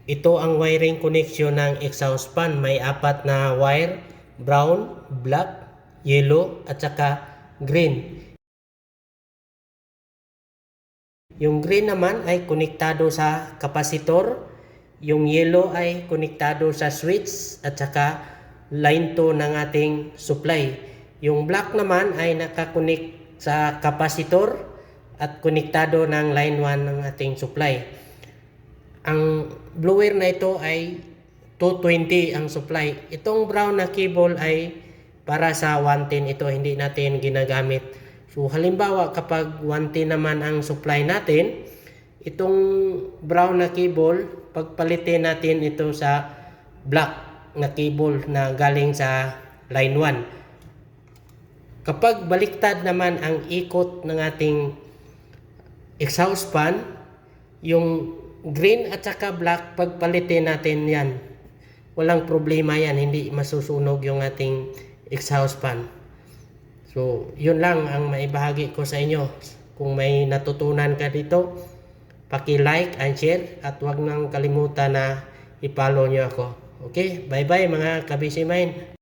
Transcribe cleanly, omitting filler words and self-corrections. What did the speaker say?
Ito ang wiring connection ng exhaust fan. May apat na wire, brown, black, yellow at saka green. Yung green naman ay konektado sa kapasitor, yung yellow ay konektado sa switch at saka line 2 ng ating supply. Yung black naman ay nakakonek sa kapasitor at konektado ng line 1 ng ating supply. Ang blower na ito ay 220 ang supply. Itong brown na cable ay para sa 110 ito, hindi natin ginagamit. So halimbawa kapag 110 naman ang supply natin, itong brown na cable, pagpalitin natin ito sa black na cable na galing sa line 1. Kapag baliktad naman ang ikot ng ating exhaust fan, yung green at saka black, pagpalitin natin yan. Walang problema yan, hindi masusunog yung ating exhaust fan. So, yun lang ang maibahagi ko sa inyo. Kung may natutunan ka dito, paki-like and share at huwag nang kalimutan na i-follow nyo ako. Okay? Bye-bye mga kabisi mine.